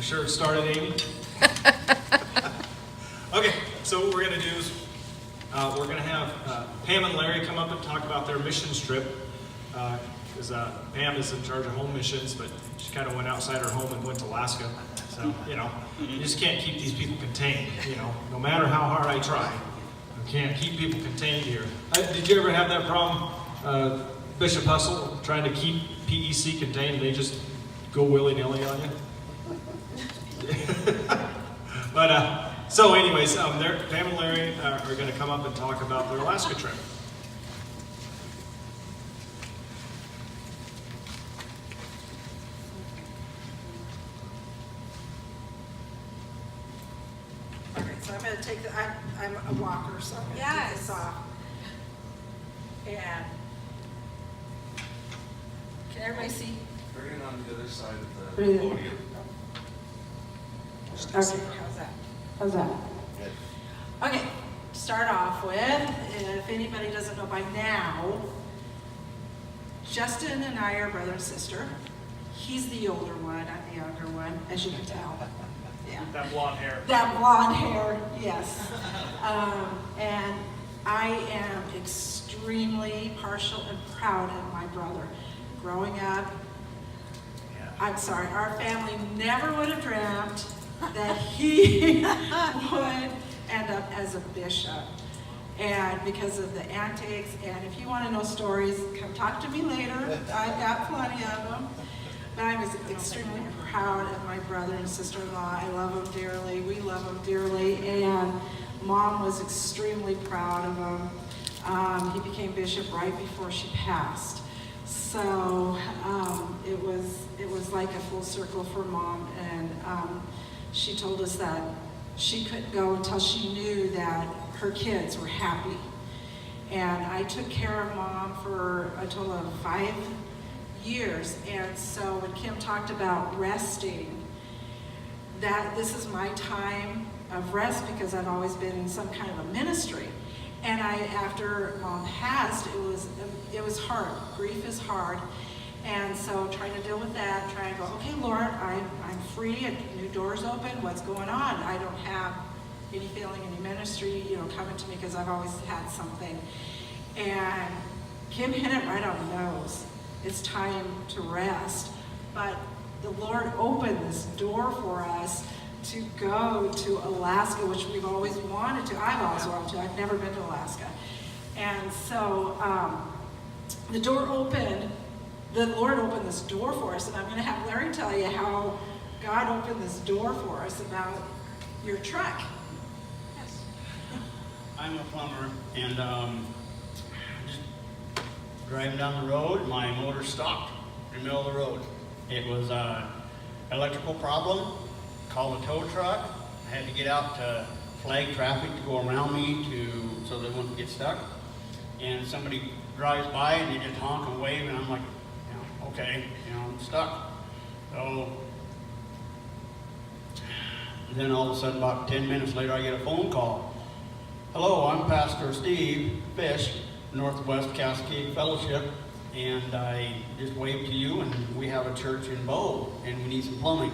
sure it started, Amy. Okay, so what we're going to do is we're going to have Pam and Larry come up and talk about their missions trip. Because Pam is in charge of home missions, but she kind of went outside her home and went to Alaska. So, you just can't keep these people contained, no matter how hard I try. You can't keep people contained here. Did you ever have that problem, Bishop Hustle, trying to keep PEC contained? They just go willy-nilly on you? But, so anyways, Pam and Larry are going to come up and talk about their Alaska trip. So I'm going to take I'm a walker, so I'm going to take this off. And can everybody see? Bring it on the other side of the Bring it. podium. Okay, how's that? How's that? Good. Okay, start off with, if anybody doesn't know by now, Justin and I are brother and sister. He's the older one, I'm the younger one, as you can tell. Yeah. That blonde hair. That blonde hair, yes. And I am extremely partial and proud of my brother. Growing up, I'm sorry, our family never would have dreamt that he would end up as a bishop. And because of the antics, and if you want to know stories, come talk to me later. I've got plenty of them. But I was extremely proud of my brother and sister-in-law. I love them dearly. We love them dearly. And Mom was extremely proud of him. He became bishop right before she passed. So it was like a full circle for Mom. And she told us that she couldn't go until she knew that her kids were happy. And I took care of Mom for a total of 5 years. And so when Kim talked about resting, that this is my time of rest because I've always been in some kind of a ministry. And after Mom passed, it was hard. Grief is hard. And so trying to deal with that, trying to go, okay, Lord, I'm free, and new doors open, what's going on? I don't have any feeling, any ministry, coming to me because I've always had something. And Kim hit it right on the nose. It's time to rest. But the Lord opened this door for us to go to Alaska, which we've always wanted to. I've always wanted to. I've never been to Alaska. And so the door opened. The Lord opened this door for us. And I'm going to have Larry tell you how God opened this door for us about your truck. Yes. I'm a plumber, and just driving down the road, my motor stopped in the middle of the road. It was an electrical problem. Called a tow truck. I had to get out to flag traffic to go around me so they wouldn't get stuck. And somebody drives by and they just honk and wave, and I'm like, okay, I'm stuck. So then all of a sudden, about 10 minutes later, I get a phone call. Hello, I'm Pastor Steve Fish, Northwest Cascade Fellowship, and I just waved to you, and we have a church in Bow, and we need some plumbing.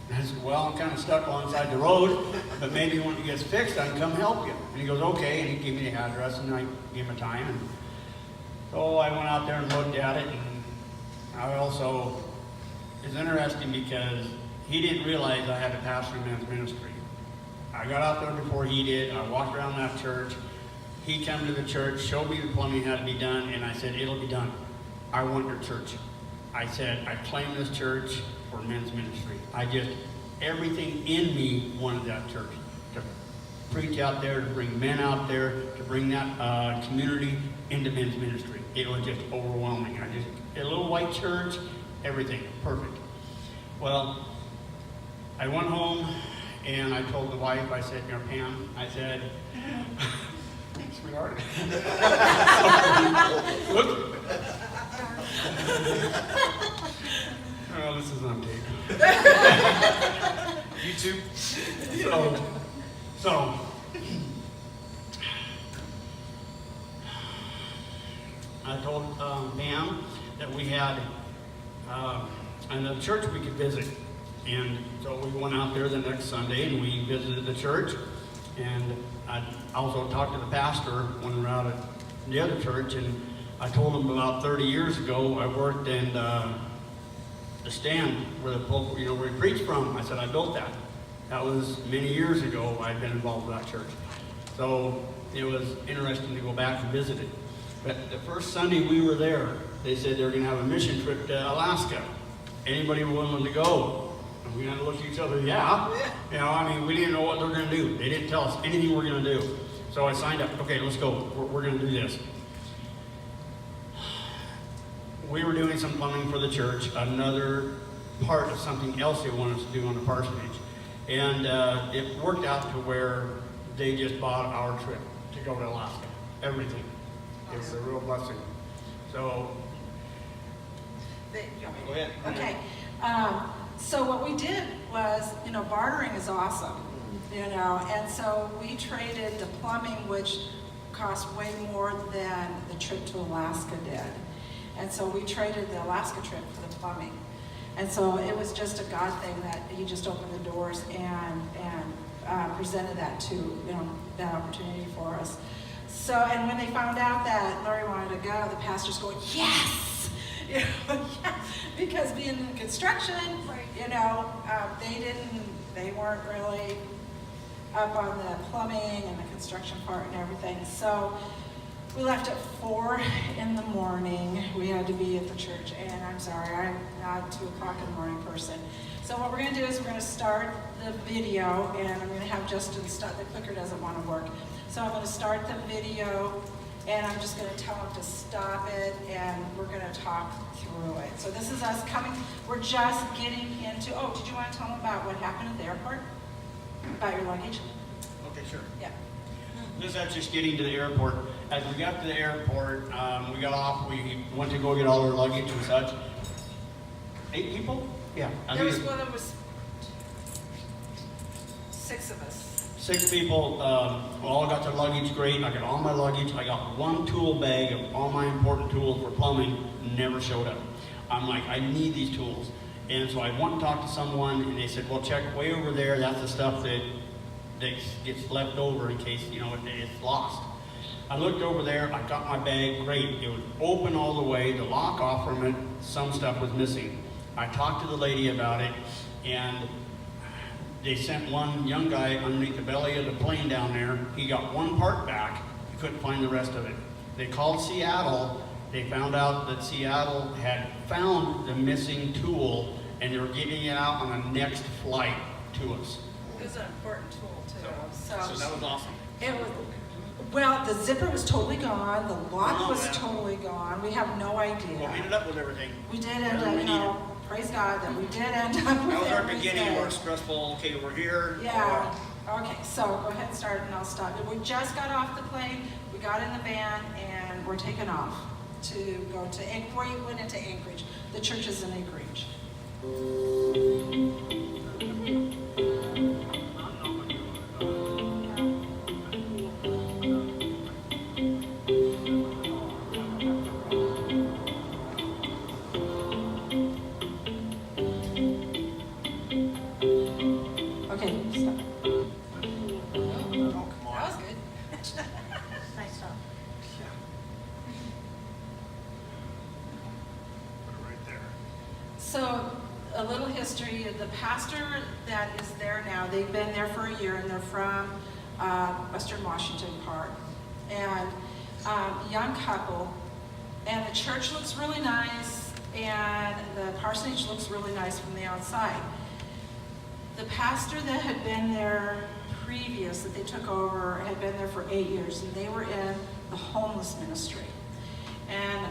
And I said, well, I'm kind of stuck alongside the road, but maybe when it gets fixed, I can come help you. And he goes, okay, and he gave me the address, and I gave him a time. And so I went out there and looked at it, and it's interesting because he didn't realize I had to pastor men's ministry. I got out there before he did. I walked around that church. He came to the church, showed me the plumbing had to be done, and I said, it'll be done. I want your church. I said, I claim this church for men's ministry. Everything in me wanted that church to preach out there, to bring men out there, to bring that community into men's ministry. It was just overwhelming. A little white church, everything, perfect. Well, I went home and I told the wife, I said, Pam, I said, thanks, sweetheart. Look. Oh, this is on tape. YouTube. So, I told Pam that we had another church we could visit. And so we went out there the next Sunday and we visited the church. And I also talked to the pastor when we were out at the other church, and I told him about 30 years ago I worked in the stand where the pulpit, where he preached from. I said I built that. That was many years ago. I'd been involved with that church, so it was interesting to go back and visit it. But the first Sunday we were there, they said they were going to have a mission trip to Alaska. Anybody willing to go? And we had to look at each other. Yeah. We didn't know what they were going to do. They didn't tell us anything we're going to do. So I signed up. Okay, let's go. We're going to do this. We were doing some plumbing for the church, another part of something else they wanted us to do on the parsonage. And it worked out to where they just bought our trip to go to Alaska. Everything. It was a real blessing. So, go ahead. Okay. So what we did was, bartering is awesome, and so we traded the plumbing, which cost way more than the trip to Alaska did. And so we traded the Alaska trip for the plumbing. And so it was just a God thing that he just opened the doors and presented that that opportunity for us. So, and when they found out that Larry wanted to go, the pastor's going, yes! Yeah, because being in construction, they weren't really up on the plumbing and the construction part and everything. So we left at 4 in the morning. We had to be at the church, and I'm sorry, I'm not a 2 o'clock in the morning person. So what we're going to do is we're going to start the video, and I'm going to have Justin start. The clicker doesn't want to work. So I'm going to start the video, and I'm just going to tell him to stop it, and we're going to talk through it. So this is us coming. We're just getting into, did you want to tell them about what happened at the airport? About your luggage? Okay, sure. Yeah. This is just getting to the airport. As we got to the airport, we got off, we went to go get all our luggage and such. 8 people? Yeah. There was 6 of us. 6 people, all got their luggage great. I got all my luggage. I got one tool bag of all my important tools for plumbing, never showed up. I'm like, I need these tools. And so I went and talked to someone, and they said, well, check way over there. That's the stuff that gets left over in case, it's lost. I looked over there. I got my bag, great. It was open all the way. The lock off from it, some stuff was missing. I talked to the lady about it, and they sent one young guy underneath the belly of the plane down there. He got one part back. He couldn't find the rest of it. They called Seattle. They found out that Seattle had found the missing tool, and they were getting it out on the next flight to us. It was an important tool too. So that was awesome. It was. Well, the zipper was totally gone. The lock was man. totally gone. We have no idea. Well, we ended up with everything. We did end up, praise God that we did end up with That was our everything. beginning. More stressful. Okay, we're here. Yeah. Okay, so go ahead and start, and I'll stop. We just got off the plane. We got in the van, and we're taking off to go to Anchorage. We went into Anchorage. The church is in Anchorage. Okay, stop. Oh, come on. That was good. Nice job. Put it right there. So, a little history. The pastor that is there now, they've been there for a year, and they're from Western Washington part. And young couple, and the church looks really nice, and the parsonage looks really nice from the outside. The pastor that had been there previous, that they took over, had been there for 8 years, and they were in the homeless ministry. And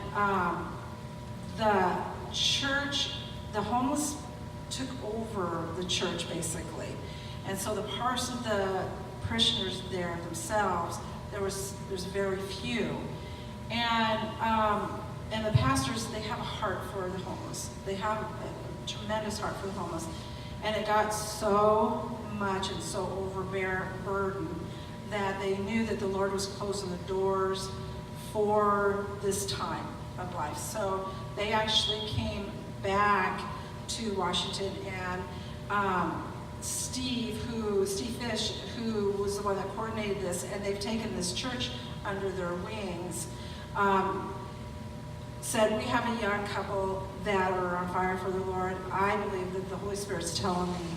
the church, the homeless took over the church basically. And so the parishioners there themselves, there's very few. And the pastors, they have a heart for the homeless. They have a tremendous heart for the homeless. And it got so much and so overburdened that they knew that the Lord was closing the doors for this time of life. So they actually came back to Washington, and Steve Fish, who was the one that coordinated this, and they've taken this church under their wings, said, we have a young couple that are on fire for the Lord. I believe that the Holy Spirit's telling me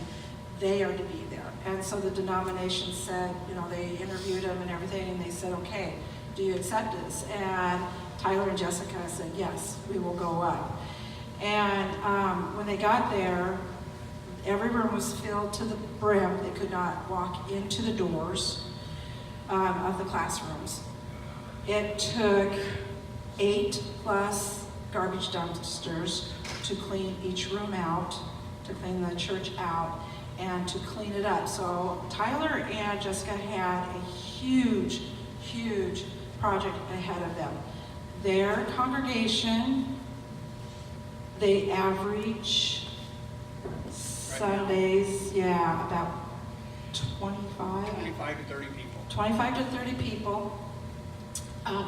they are to be there. And so the denomination said, they interviewed them and everything, and they said, okay, do you accept this? And Tyler and Jessica said, yes, we will go up. And when they got there, every room was filled to the brim. They could not walk into the doors of the classrooms. It took 8+ garbage dumpsters to clean each room out, to clean the church out, and to clean it up. So Tyler and Jessica had a huge, huge project ahead of them. Their congregation, they average Sundays, about 25 25 to 30 people. 25 to 30 people,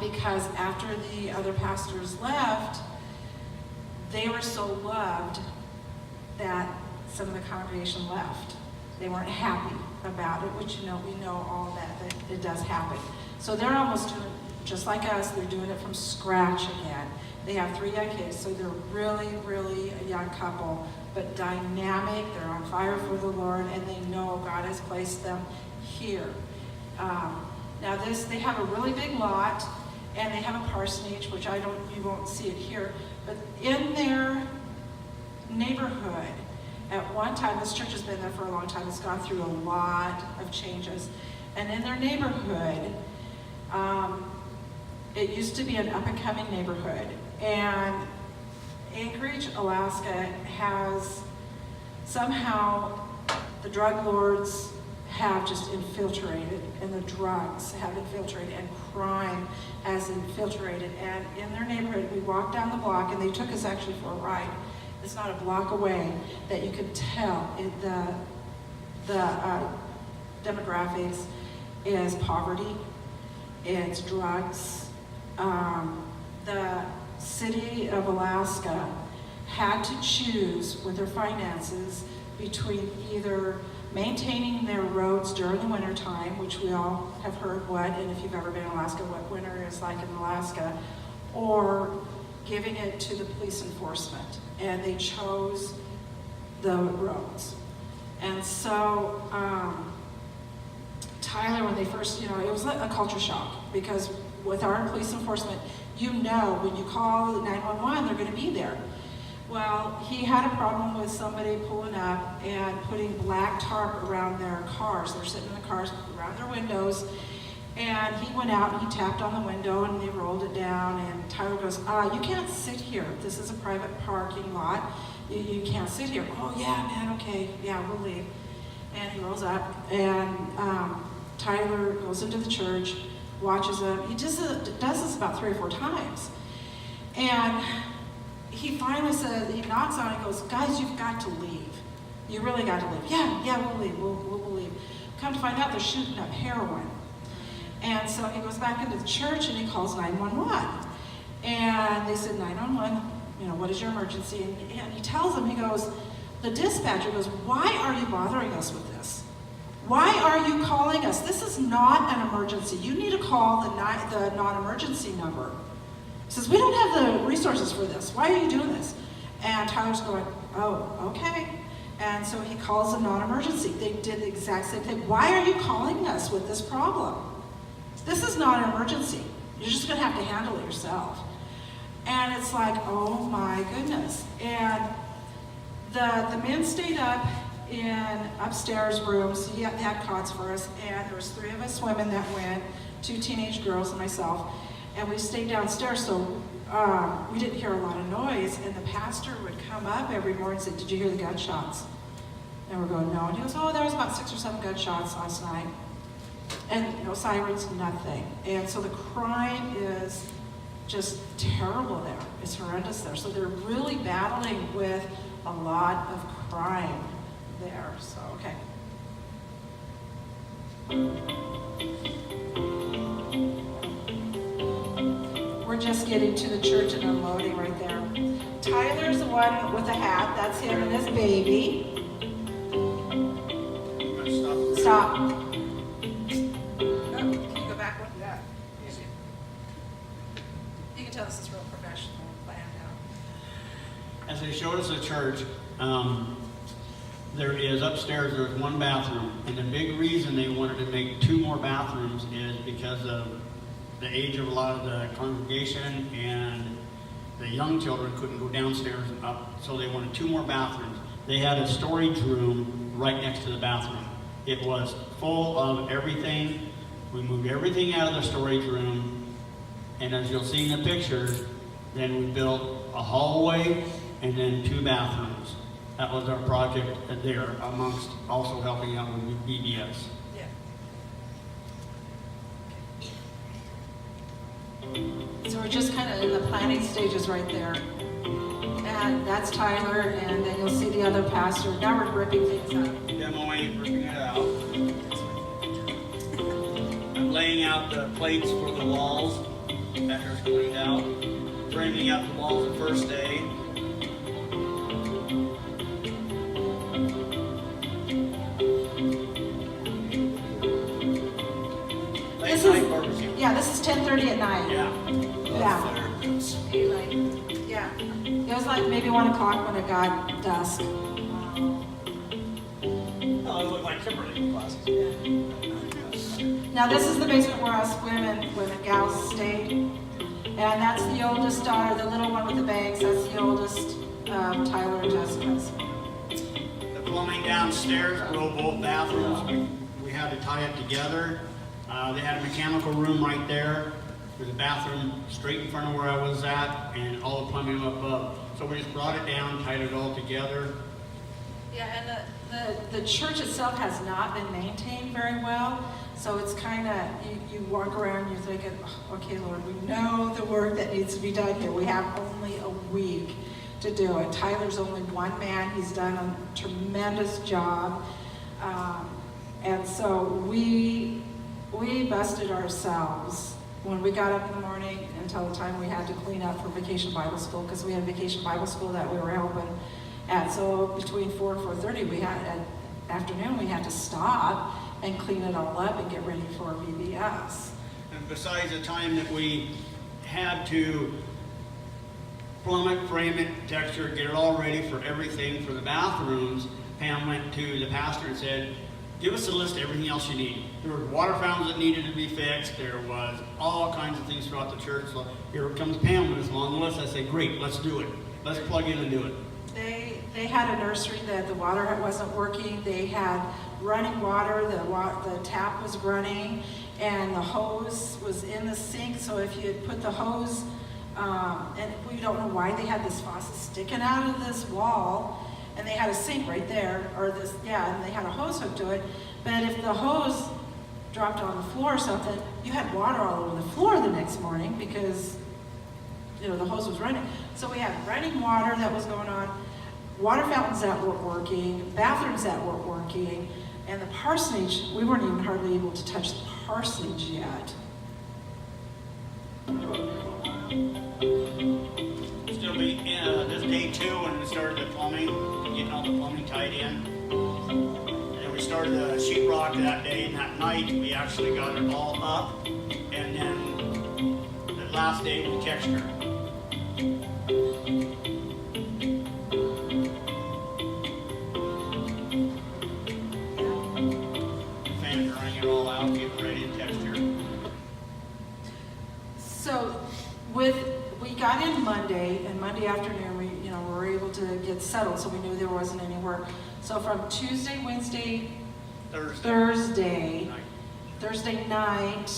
because after the other pastors left, they were so loved that some of the congregation left. They weren't happy about it, which we know all that it does happen. So they're almost doing, just like us, they're doing it from scratch again. They have 3 young kids, so they're really, really a young couple, but dynamic. They're on fire for the Lord, and they know God has placed them here. Now they have a really big lot, and they have a parsonage, which you won't see it here, but in their neighborhood, at one time, this church has been there for a long time, it's gone through a lot of changes, and in their neighborhood, it used to be an up-and-coming neighborhood, and Anchorage, Alaska has somehow, the drug lords have just infiltrated, and the drugs have infiltrated, and crime has infiltrated. And in their neighborhood, we walked down the block, and they took us actually for a ride. It's not a block away that you could tell the demographics is poverty, it's drugs. The city of Alaska had to choose with their finances between either maintaining their roads during the winter time, which we all have heard and if you've ever been in Alaska, what winter is like in Alaska, or giving it to the police enforcement. And they chose the roads. And so Tyler, when they first, it was a culture shock, because with our police enforcement, when you call 911, they're going to be there. Well, he had a problem with somebody pulling up and putting black tarp around their cars. They're sitting in the cars around their windows. And he went out and he tapped on the window and they rolled it down. And Tyler goes, you can't sit here. This is a private parking lot. You can't sit here. Oh, yeah, man, okay. Yeah, we'll leave. And he rolls up and Tyler goes into the church, watches him. He does this about 3 or 4 times. And he finally says, he knocks on it and goes, guys, you've got to leave. You really got to leave. Yeah, we'll leave. We'll leave. Come to find out, they're shooting up heroin. And so he goes back into the church and he calls 911. And they said, 911, what is your emergency? And he tells them, he goes, the dispatcher goes, why are you bothering us with this? Why are you calling us? This is not an emergency. You need to call the non-emergency number. He says, we don't have the resources for this. Why are you doing this? And Tyler's going, oh, okay. And so he calls a non-emergency. They did the exact same thing. Why are you calling us with this problem? This is not an emergency. You're just going to have to handle it yourself. And it's like, oh my goodness. And the men stayed up in upstairs rooms. They had cots for us, and there was 3 of us women that went, 2 teenage girls and myself, and we stayed downstairs, so we didn't hear a lot of noise, and the pastor would come up every morning and say, did you hear the gunshots? And we're going, no. And he goes, oh, there was about 6 or 7 gunshots last night. And no sirens, nothing. And so the crime is just terrible there. It's horrendous there. So they're really battling with a lot of crime there. So, okay. We're just getting to the church and unloading right there. Tyler's the one with the hat. That's him and his baby. stop. Oh, can you go back one? Yeah. You can tell this is real professional and planned out. As they showed us the church, there is upstairs, there's one bathroom. And the big reason they wanted to make 2 more bathrooms is because of the age of a lot of the congregation, and the young children couldn't go downstairs and up, so they wanted 2 more bathrooms. They had a storage room right next to the bathroom. It was full of everything. We moved everything out of the storage room, and as you'll see in the pictures, then we built a hallway and then 2 bathrooms. That was our project there, amongst also helping out with BBS. Yeah. So we're just kind of in the planning stages right there. And that's Tyler, and then you'll see the other pastor. Now we're ripping things up. Demoing, ripping it out. I'm laying out the plates for the walls. That are cleaned out. Framing out the walls the first day. This Late night is, barbecue. yeah, this is 10:30 at night. Yeah. Yeah. Yeah. It was like maybe 1 o'clock when it got dusk. Oh, it looked like Kimberly classes. Now this is the basement where us women gals stayed. And that's the oldest daughter, the little one with the bangs. That's the oldest, Tyler and Jessica's. The plumbing downstairs, both bathrooms, we had to tie it together. They had a mechanical room right there. There's a bathroom straight in front of where I was at, and all the plumbing up above. So we just brought it down, tied it all together. Yeah, and the church itself has not been maintained very well. So it's kind of, you walk around and you're thinking, oh, okay, Lord, we know the work that needs to be done here. We have only a week to do it. Tyler's only one man. He's done a tremendous job. And so we busted ourselves when we got up in the morning until the time we had to clean up for Vacation Bible School, because we had Vacation Bible School that we were helping at. So between 4 and 4:30, at afternoon, we had to stop and clean it all up and get ready for BBS. And besides the time that we had to plumb it, frame it, texture, get it all ready for everything for the bathrooms, Pam went to the pastor and said, give us a list of everything else you need. There were water fountains that needed to be fixed. There was all kinds of things throughout the church. So here comes Pam with this long list. I say, great, let's do it. Let's plug in and do it. They had a nursery that the water wasn't working. They had running water, the tap was running, and the hose was in the sink. So if you had put the hose, and we don't know why they had this faucet sticking out of this wall, and they had a sink right there, and they had a hose hooked to it. But if the hose dropped on the floor or something, you had water all over the floor the next morning because the hose was running. So we had running water that was going on, water fountains that weren't working, bathrooms that weren't working, and the parsonage, we weren't even hardly able to touch the parsonage yet. Still be this day 2 when we started the plumbing, getting all the plumbing tied in. And then we started the sheetrock that day, and that night we actually got it all up. And then the last day we textured. Fan drying it all out, getting ready to texture. So we got in Monday, and Monday afternoon we were able to get settled, so we knew there wasn't any work. So from Tuesday, Wednesday, Thursday night,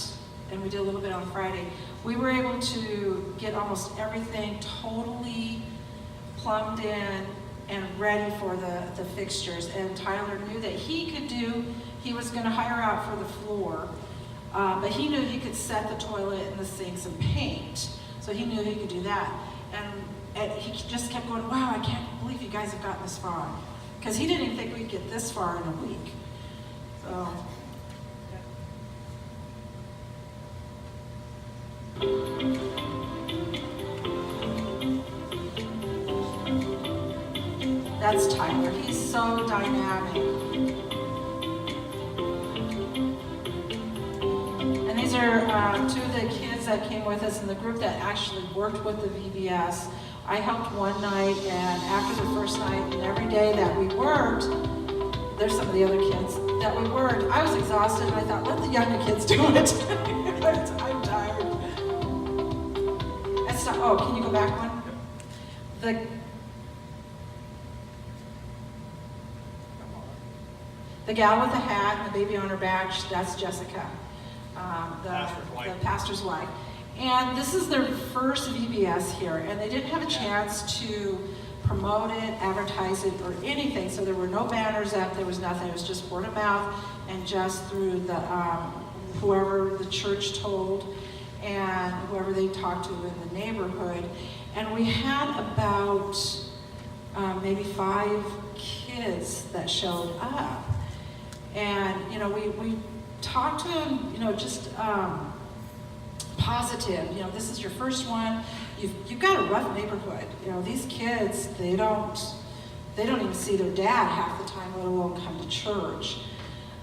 and we did a little bit on Friday, we were able to get almost everything totally plumbed in and ready for the fixtures. And Tyler knew that he was going to hire out for the floor, but he knew he could set the toilet and the sinks and paint. So he knew he could do that. And he just kept going, wow, I can't believe you guys have gotten this far. Because he didn't even think we'd get this far in a week. So. That's Tyler. He's so dynamic. two of the kids that came with us in the group that actually worked with the VBS. I helped one night, and after the first night, and every day that we worked, there's some of the other kids that we worked, I was exhausted, and I thought, let the younger kids do it. I'm tired. That's not, oh, can you go back one? The gal with the hat and the baby on her back, that's Jessica, the pastor's wife. And this is their first VBS here, and they didn't have a chance to promote it, advertise it, or anything, so there were no banners up, there was nothing, it was just word of mouth and just through the whoever the church told and whoever they talked to in the neighborhood. And we had about maybe 5 kids that showed up. And, you know, we talked to them, you know, just positive. You know, this is your first one. You've got a rough neighborhood. You know, these kids, they don't even see their dad half the time, let alone come to church.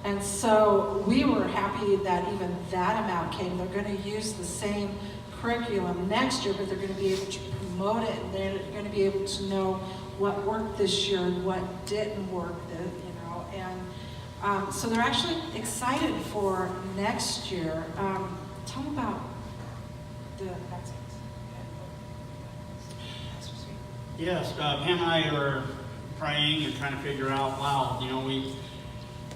And so we were happy that even that amount came. They're going to use the same curriculum next year, but they're going to be able to promote it, and they're going to be able to know what worked this year and what didn't work, you know. And so they're actually excited for next year. Tell them about the next one. Yes, Pam and I were praying and trying to figure out, wow, you know,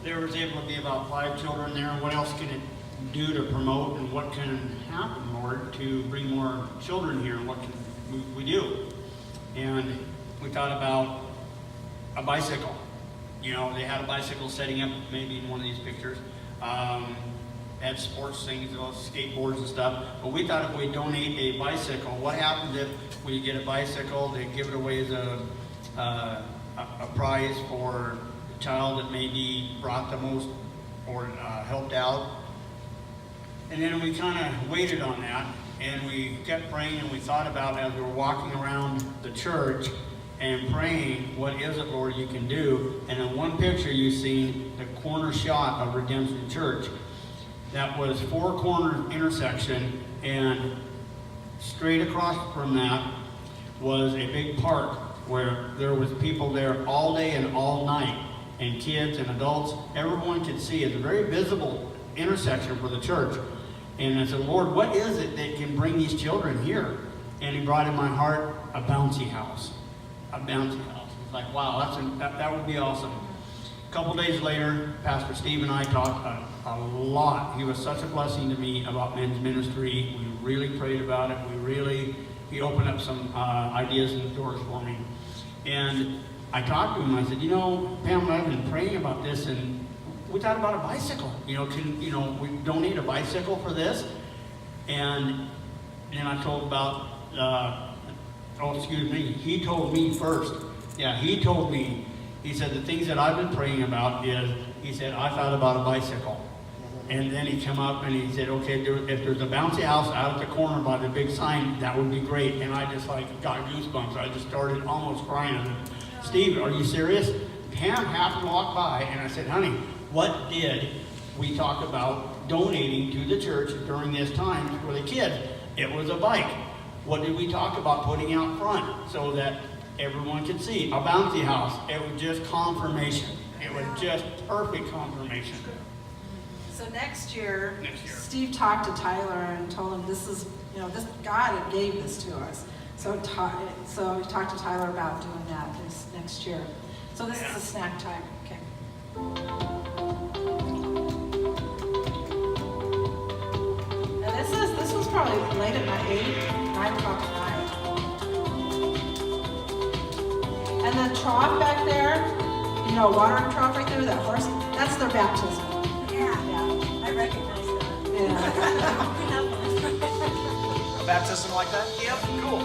there was able to be about 5 children there. What else can it do to promote, and what can happen, Lord, to bring more children here, and what can we do? And we thought about a bicycle. You know, they had a bicycle setting up maybe in one of these pictures. Had sports things, skateboards and stuff. But we thought if we donate a bicycle, what happens if we get a bicycle, they give it away as a prize for the child that maybe brought the most or helped out. And then we kind of waited on that, and we kept praying, and we thought about as we were walking around the church and praying, what is it, Lord, you can do? And in one picture you see the corner shot of Redemption Church. That was 4-corner intersection, and straight across from that was a big park where there was people there all day and all night, and kids and adults. Everyone could see. It's a very visible intersection for the church. And I said, Lord, what is it that can bring these children here? And He brought in my heart a bouncy house. A bouncy house. It's like, wow, that would be awesome. A couple days later, Pastor Steve and I talked a lot. He was such a blessing to me about men's ministry. We really prayed about it. He opened up some ideas and doors for me. And I talked to him. I said, you know, Pam and I have been praying about this, and we thought about a bicycle. You know, we donate a bicycle for this. And then I told about, he told me first. Yeah, he told me. He said, the things that I've been praying about is, he said, I thought about a bicycle. And then he came up and he said, okay, if there's a bouncy house out at the corner by the big sign, that would be great. And I just got goosebumps. I just started almost crying. I said, Steve, are you serious? Pam happened to walk by, and I said, honey, what did we talk about donating to the church during this time for the kids? It was a bike. What did we talk about putting out front so that everyone could see? A bouncy house. It was just confirmation. It was just perfect confirmation. So next year, Steve talked to Tyler and told him this is, you know, this God had gave this to us. So he talked to Tyler about doing that this next year. So this is a snack time. Okay. And this was probably late at night, 9 o'clock at night. And the trough back there, you know, watering trough right there, that horse, that's their baptism. Yeah, I recognize that. Yeah. We have one. A baptism like that? Yep, cool.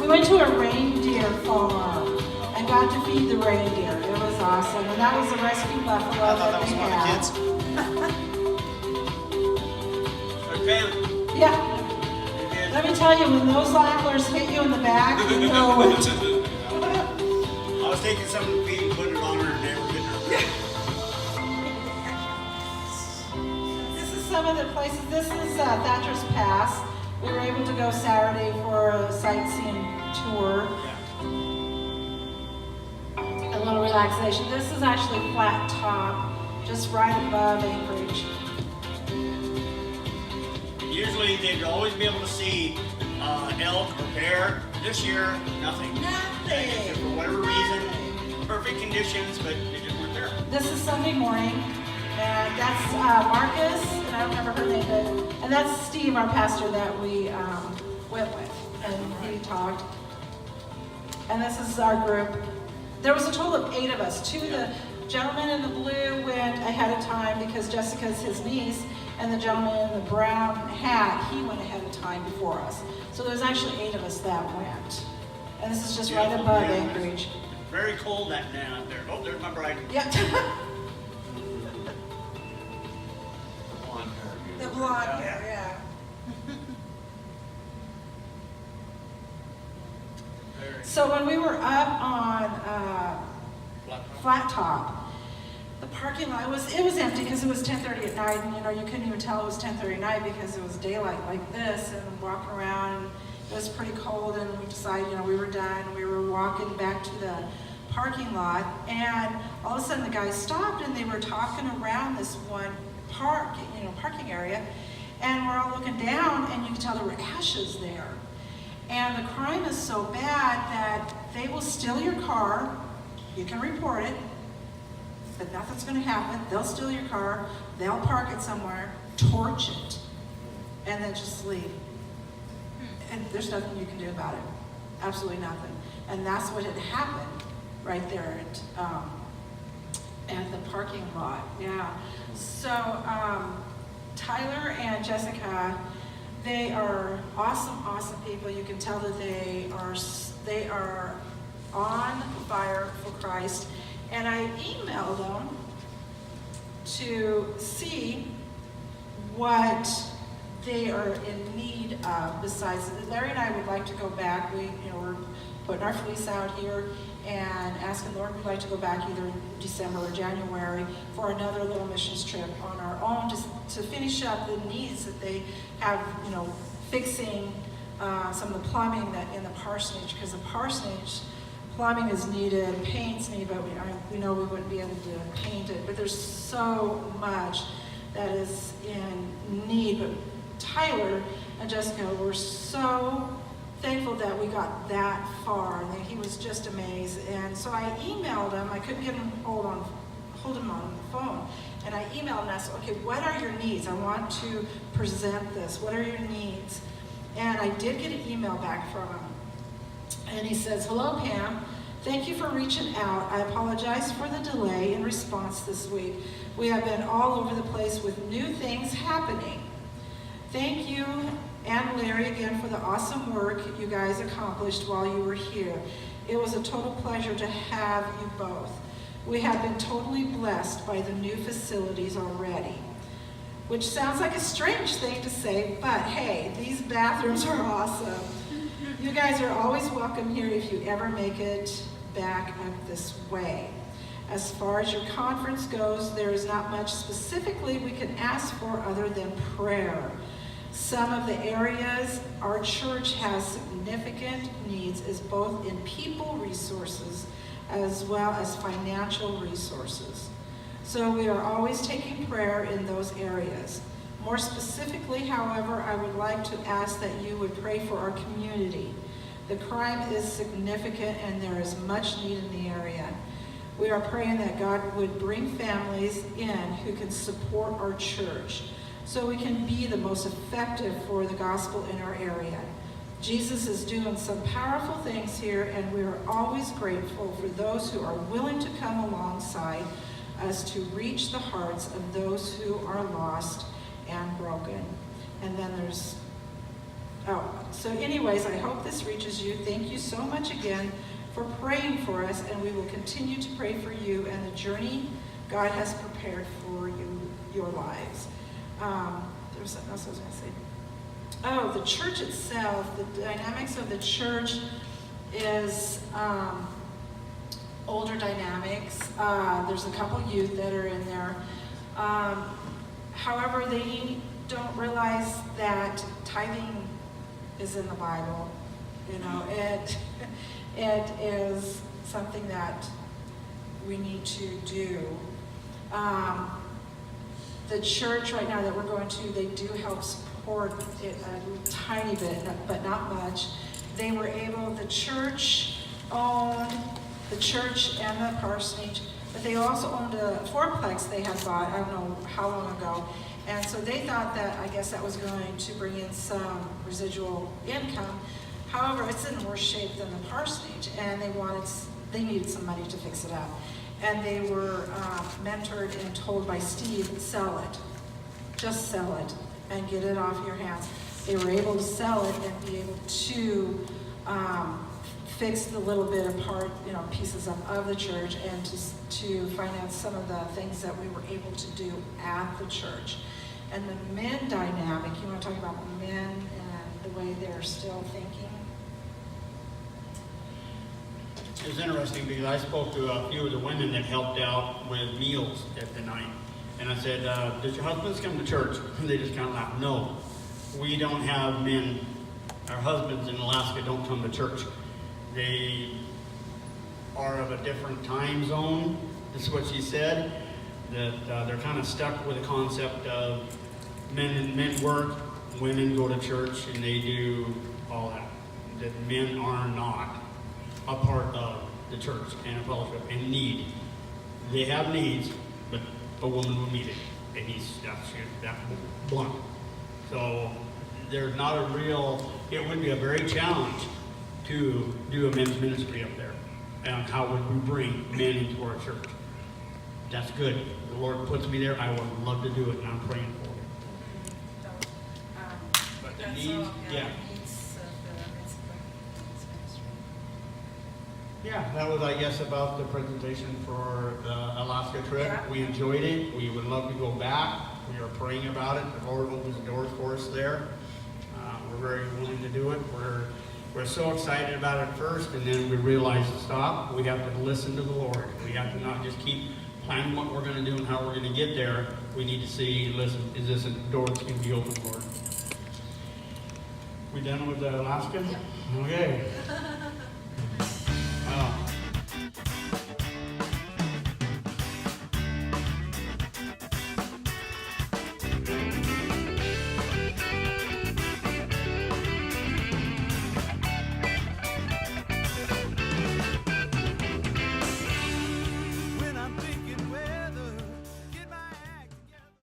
We went to a reindeer farm and got to feed the reindeer. It was awesome. And that was a rescue buffalo I thought that was they one had. of the kids. Pam, Yeah. you did. Let me tell you, when those antlers hit you in the back, you know it. taking some of the feet and putting it on her and never getting her. This is some of the places. This is Thatcher's Pass. We were able to go Saturday for a sightseeing tour. A little relaxation. This is actually Flat Top, just right above Anchorage. Usually they'd always be able to see elk or bear. This year, nothing. Nothing. For whatever reason, perfect conditions, but they just weren't there. This is Sunday morning, and that's Marcus, and I don't remember her name, but, and that's Steve, our pastor that we went with, and he talked. And this is our group. There was a total of 8 of us. 2 of the gentlemen in the blue went ahead of time because Jessica's his niece, and the gentleman in the brown hat, he went ahead of time before us. So there's actually 8 of us that went. And this is just right Beautiful, above yeah. Anchorage. Very cold that day out there. Oh, there's my bride. Yep. Blonde hair. The blonde hair, yeah. So when we were up on Flat Top, the parking lot it was empty because it was 10:30 at night, and you couldn't even tell it was 10:30 at night because it was daylight like this, and walking around, and it was pretty cold, and we decided, we were done. We were walking back to the parking lot, and all of a sudden the guys stopped, and they were talking around this one parking area, and we're all looking down, and you could tell there were ashes there. And the crime is so bad that they will steal your car. You can report it, but nothing's going to happen. They'll steal your car, they'll park it somewhere, torch it, and then just leave. And there's nothing you can do about it. Absolutely nothing. And that's what had happened right there at the parking lot. Yeah. So Tyler and Jessica, they are awesome people. You can tell that they are on fire for Christ. And I emailed them to see what they are in need of. Besides, Larry and I would like to go back. We're putting our fleece out here and asking Lord, we'd like to go back either in December or January for another little missions trip on our own, just to finish up the needs that they have, fixing some of the plumbing that in the parsonage, because the parsonage plumbing is needed, paint's needed, but we know we wouldn't be able to paint it. But there's so much that is in need. But Tyler and Jessica were so thankful that we got that far, and that he was just amazed. And so I emailed him. I couldn't get him hold him on the phone. And I emailed him and asked, okay, what are your needs? I want to present this. What are your needs? And I did get an email back from him. And he says, hello, Pam. Thank you for reaching out. I apologize for the delay in response this week. We have been all over the place with new things happening. Thank you and Larry again for the awesome work you guys accomplished while you were here. It was a total pleasure to have you both. We have been totally blessed by the new facilities already. Which sounds like a strange thing to say, but hey, these bathrooms are awesome. You guys are always welcome here if you ever make it back up this way. As far as your conference goes, there is not much specifically we can ask for other than prayer. Some of the areas our church has significant needs is both in people resources as well as financial resources. So we are always taking prayer in those areas. More specifically, however, I would like to ask that you would pray for our community. The crime is significant and there is much need in the area. We are praying that God would bring families in who can support our church so we can be the most effective for the gospel in our area. Jesus is doing some powerful things here, and we are always grateful for those who are willing to come alongside us to reach the hearts of those who are lost and broken. And then there's, so anyways, I hope this reaches you. Thank you so much again for praying for us, and we will continue to pray for you and the journey God has prepared for you, your lives. There was something else I was going to say. Oh, the church itself, the dynamics of the church is older dynamics. There's a couple youth that are in there. However, they don't realize that tithing is in the Bible. You know, it is something that we need to do. The church right now that we're going to, they do help support it a tiny bit, but not much. They were able, the church owned the church and the parsonage, but they also owned a fourplex they had bought, I don't know how long ago. And so they thought that, I guess that was going to bring in some residual income. However, it's in worse shape than the parsonage, and they needed some money to fix it up. And they were mentored and told by Steve, sell it. Just sell it and get it off your hands. They were able to sell it and be able to fix the little bit of pieces of the church, and to finance some of the things that we were able to do at the church. And the men dynamic, you want to talk about the men and the way they're still thinking? It was interesting because I spoke to a few of the women that helped out with meals at the night. And I said, does your husbands come to church? And they just kind of laughed. No, we don't have men. Our husbands in Alaska don't come to church. They are of a different time zone. This is what she said, that they're kind of stuck with the concept of men work, women go to church, and they do all that. That men are not a part of the church and a fellowship and need. They have needs, but a woman will meet it. And that's blunt. So there's not a real, it would be a very challenge to do a men's ministry up there. And how would we bring men into our church? That's good. The Lord puts me there. I would love to do it, and I'm praying for it. But the needs, yeah. Yeah, that was, I guess, about the presentation for the Alaska trip. Yeah. We enjoyed it. We would love to go back. We are praying about it. The Lord opens the doors for us there. We're very willing to do it. We're so excited about it first, and then we realize to stop. We have to listen to the Lord. We have to not just keep planning what we're going to do and how we're going to get there. We need to see, listen, is this a door that's going to be open, Lord? We done with Alaska? Yep. Okay.